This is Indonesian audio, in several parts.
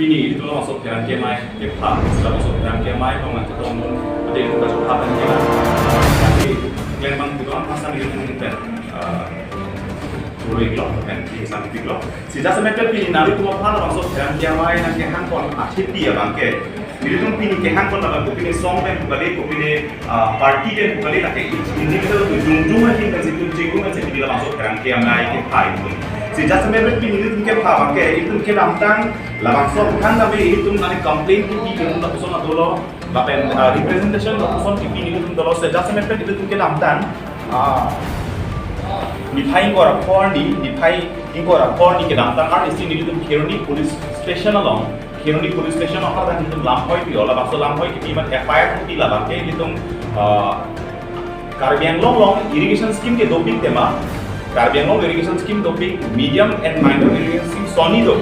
Pini itu lo masuk dengan kemai, kepa, setelah masuk dengan kemai, lo nanti lo ada yang buka suka dan kemai. Tapi yang bang itu kan pasang di internet, dulu iklan kan, di sana iklan. Sejak semester pini nanti tuh apa lo masuk dengan kemai nanti handphone akhir dia bangke. Jadi tuh pini ke handphone lah, tuh pini song dan bukali, tuh pini party dan bukali nanti ini kita tuh jung lagi kan situ cikgu kan situ dia masuk dengan kemai kepa itu. Sejak semester pini itu ke apa bangke itu ke dampang labang so kan tapi itu nanti komplain TV kan tak usah nak dulu lapen representation tak usah TV ni itu dulu sejak semester itu ke dampang ni pai ko rapor ni pai ko rapor ni ke dampang artist ni itu Kironi police station along Kironi police station apa dan itu lampoi pi olah bakso lampoi ke timan FIR tu labang ke itu Caribbean long irrigation scheme ke doping tema Caribbean long irrigation scheme doping medium and minor irrigation scheme Sony do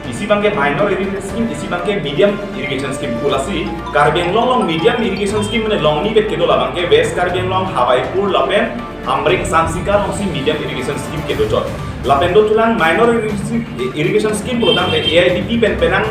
isi bangke minor irrigation scheme isi bangke medium irrigation scheme pulasi Caribbean long medium irrigation scheme ne long ni bet kedo la bangke west Caribbean long Hawaipur lapen Amrik Sansika long si medium irrigation scheme kedo jot lapen do tulang minor irrigation scheme program te AIDP pen penang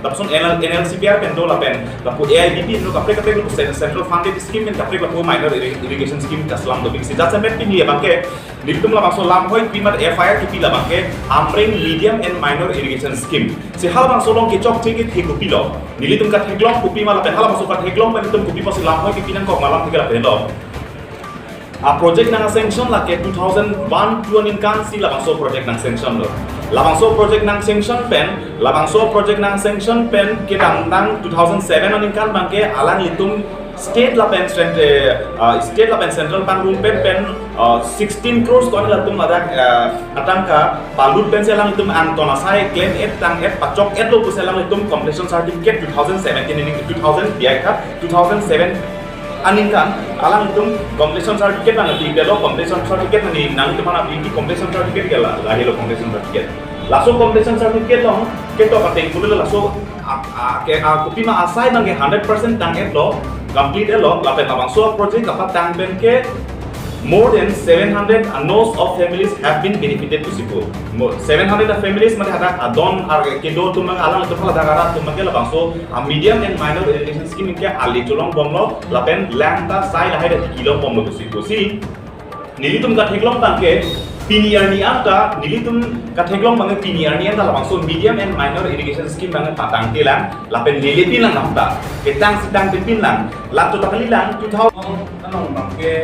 tapson NLCPR pen do lapen lapu AIDP no kapre kapre lo central funded scheme pen kapre lapu minor irrigation scheme kaslam do biksi jat sampai pin ya bangke Diktum lah masuk lampoi pimat FIR kipi lah bangke Amring medium and minor irrigation scheme. Si hal bang solong kecok cekit hekupi lo. Nilitum kat heglong kupi malah hal masuk kat heglong penitum kupi pasti lampoi kipi nang kok malam tiga lah lo. Project nang sanction lah ke 2001 tuan inkan si labang so project nang sanction lo. Labang so project nang sanction pen kita tang 2007 on inkan bangke alang litum state lapen central bank room pen 16 crores ko ala tum ada atangka palut pen selang itum antona sai claim tang pacok lo selang itum completion certificate 2017 ini 2000 biaya 2007 aninkan alang itum completion certificate nang di delo completion certificate nang itum mana di completion certificate gela lahi lo completion certificate langsung completion certificate lo keto pateng kulo langsung kopi ma asai bang 100% tang lo complete lo lapen labang so project kapat tang ben ke more than 700 knows of families have been benefited to sipo 700 families mane hada adon ar ke do tumang alang to phala dagara tumang ke labang so medium and minor irrigation scheme ke ali cholong bomlo lapen lanta sai lahai da kilo bomlo to sipo si nilitum ka theklong tang ke piniar ni ata nilitum ka theklong bang piniar ni ata labang so medium and minor irrigation scheme bang patang telang lapen leletin lang namta ketang sidang tipin lang lato takali lang 2000 anong bang ke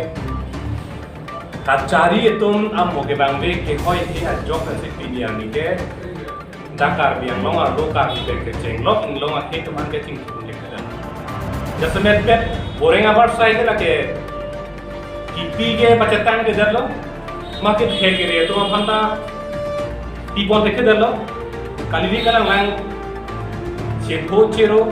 kacari itum amo ke bangbe ke koi ke ajok kan se piniar ni ke dakar biang long ar dokar ni ke cenglok inglong a ke tuman ke ting ke kadan jasmet pet boreng abar sai ke lake kipi ke pacetang ke darlo market he ke re to phanta tipon ke darlo kalini kadang lang chepo chero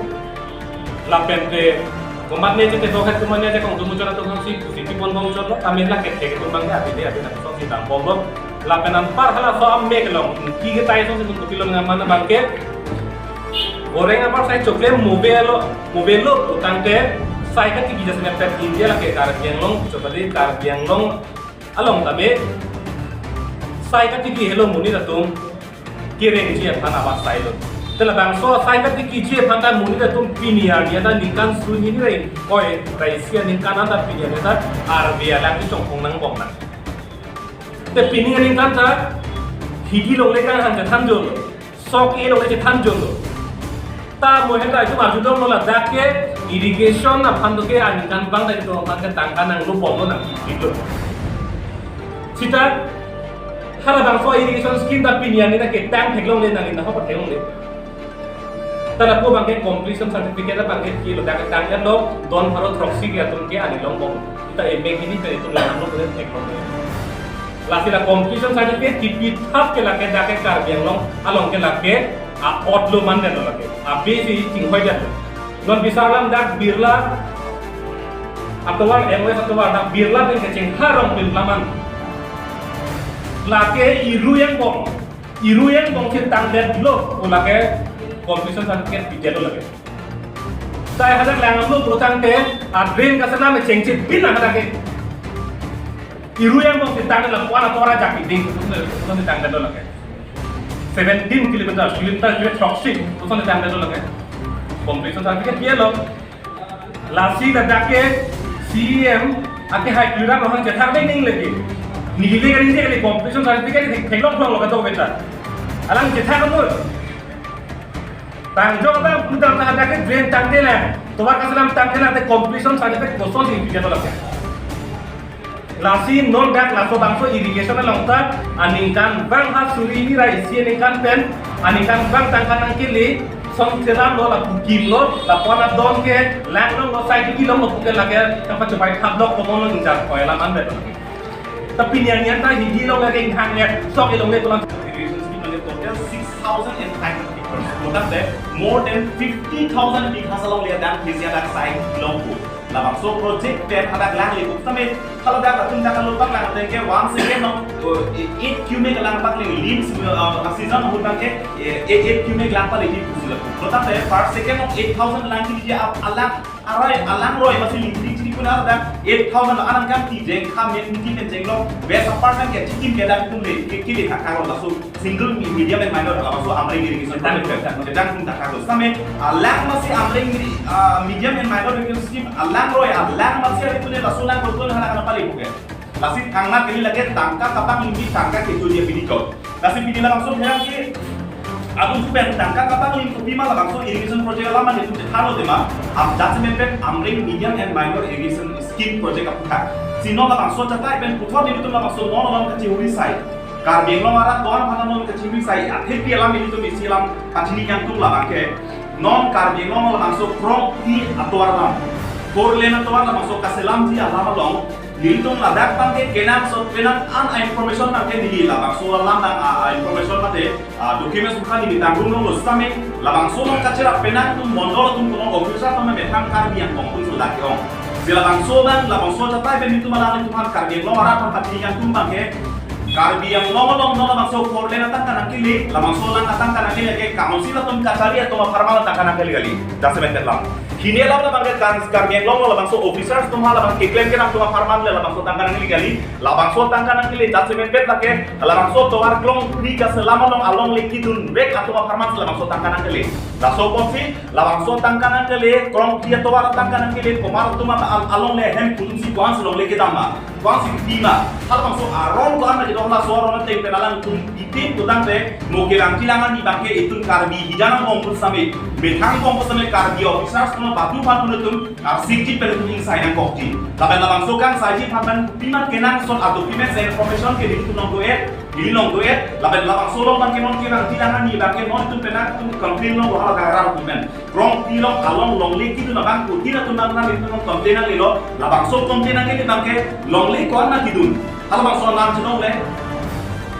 lapente Kombatnya itu tokat semuanya aja kalau muncul atau nggak sih pon bang muncul kami lah kayak tumbangnya ada nanti so sih tang bombok lapenan par halah so ambek long tiga tay so sih untuk film mana bangke goreng apa saya coba mobil lo utang teh saya kan tiga semester India lah kayak Caribbean long coba deh Caribbean long along tapi saya kan tiga hello muni datum kiring sih apa nama saya lo telah bangso saya kan dikiji pantai muni datum piniar dia dan ningkan sunyi ni lain koi raisia ningkan ada piniar dia arbia lagi congkong nang bong nang te piniar ningkan ta higi long lekan han tan jol sok e long le tan jol ta mo heta itu maju dong nola dake irrigation na pandoke ningkan bang dari to bang tangkan nang lu bong nang itu sita hara bangso irrigation scheme da piniar ni ta ke tang theklong le nang na ho pa theong le Tala po bangke completion certificate bangke kilo dapat tanggal lo don haro proxy ke atun ke ani lombong kita eme gini pe itu lang lo boleh teknologi lasi la completion certificate kipi thap ke lake dake Caribbean long along ke lake a otlo man den lake a besi ting hoy dat non bisalam dak birla atau MOS atau dak birla ke ceng harong birla man lake iru yang bong ke tanggal lo lake completion certificate bijalo lage saya hadak lang lo protang te adren kasana me cengcit bin ada ke iru yang mau ditanggal la kuala tora jaki ding itu ditanggal lage 17 kilometer proxy to son time to lage completion certificate ye lo lasi ladake CM ake hai pura rohan ke thar ning lagi nihile gari je kali completion certificate thailok dong lo kato beta alang ke thar mo tang jo ba putar ta ladake drain tang de la to ba kasalam tang de la te completion certificate to son ing ke to lage lasi non dak laso bangso irrigation longta aningkan bang ha suri ni rai si aningkan pen aningkan bang tangkan angkili song teram lo la pukim lo la pona don ke lang lo sai ki lo mo pukel lage tempat coba khap lo ko mo ngjar ko la man be tapi nian ta hidi lo lage hang ne sok ilong le tulang irrigation scheme le total 6500 acres total de more than 50000 bighas along le dan hisia dak sai long ko labang so project pen ada lang le utame kalau dak tun dak lupa lang de ke 1 second no 8 cubic lang pak le leaves season hutan ke 8 cubic lang pa le di kusila total de per second of 8000 lang ki dia alang roi masih listrik pun ada 8000 alang kan ti jeng kham yen ti pen jeng lo best apartment ke chikin ke dak tum le ki le ka ka lo so single medium and minor labang so amre irrigation project dan tum tak ka same alang masih amre medium and minor irrigation scheme alang roi alang masih ada tu le rasulan betul hana kana pali bukan lasi tangga kini lagi tangka kapang limbi tangka ke tu dia bidikau lasi bidi langsung herang ki Agung pen tangka kapang limbi bima langsung irrigation project lama ni tu halo dema am judgment pen amring medium and minor irrigation scheme project apka sino langsung catai pen putua ni tu langsung non kecil uri sai karbeng lo mara tuan hana non kecil uri sai akhir pi alam ini tu misi alam pacini yang tu lah ke non karbeng lo langsung krong di atuar lam kor lena tuan langsung kaselam di alam long Lilitong ladak pangke kenang so kenang an information pangke di labang so lam information mate document sukha ni bitanggung no lostame labang so long kacera penang tum mondol tum kono officer tama metang karbi yang kongkul sudah keong sila labang so catai ben itu malang itu kan karbi lo ora kan pati yang tum pangke karbi yang long no labang so for lena tan kan kili labang so lang atang kan kili ke kaunsil tum kacari atau farmal tan kan kali dasa meter lam Kini alam labang ke karbian long labang so officers tumha labang kiklaim ke nam tumha farman le labang so tangkan angli gali labang so tangkan angli document pet lake labang so towar klong pri ka selama long along leki dun rek atau farman labang so tangkan angli la so konfi labang so tangkan angli klong dia towar tangkan angli komar tuma along le hem kunsi kuans long leki dama kuans bima hal bang so aron ko an jadi la so aron te penalang kun itin tudang te mo kirang kilangan di bangke itun karbi hijana mongkul same betang mongkul same karbi officers batu pan penutum sikit penutum insai yang kokti tapi labang sokan saji pan piman kenang son atau piman saya information ke di tunong doe tapi labang solong pan kenon kirang tilangan ni bangke non itu penak tu komplain long wahal karar piman krong tilong along long leki tu nabang ku tira tu nang nang itu komplain ang lilo labang so komplain ang ni bangke long leki ko na kidun hal bang so nam tunong le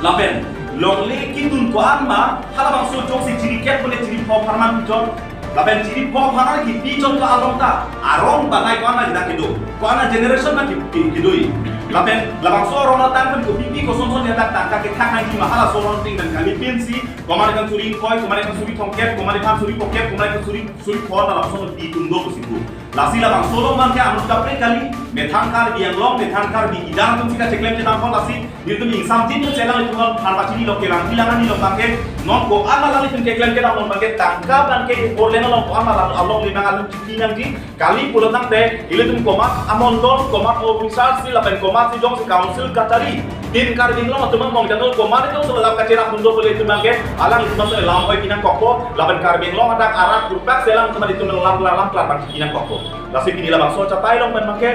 lapen long leki dun ko amma hal bang so jong si ciriket boleh ciri pau farman jong laben ciri pop hana ki pichon ka arong bangai ko ana kido ko ana generation na kidoi laben labang so rona tan ko pipi ko son dia tak ka ke khang ki mahala so ron ting dan kali pinsi ko mane kan suri koi ko mane kan suri tongket ko mane kan suri poket ko mane kan suri ko na so di tundo ko siku lasi labang solo man ke anu kapre kali methang kar biang long methang kar bi idang tum sika ceklem je tam lasi dir tum insam tin tu celang itu kan phan pachini lo ke lang tilangan ni lo pake non ko ama lali tum ceklem ke tam pake tangka ban ke orlen lo ko ama along li nang alum cikinang di kali pulatang te ile tum komat amondon komat officer si lapen komat si jong si council katari tin karbing lo teman mong jantul komat itu selap kacera bundo boleh itu bangke alang itu masuk lam oi kinang kokko lapen karbing lo adak arak rupak selang teman itu melam kelar kinang kokko lasi kini labang so capai long men make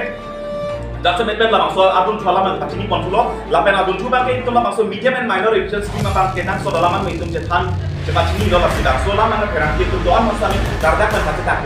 Daksa metben labang so adun thwala man pachini kontulo lapen adun thu bangke itu labang so medium and minor irrigation scheme apang kenang so dalaman me itum jethan pachini lo lasi dak so lama na perang itu doan masami dardak man kata tak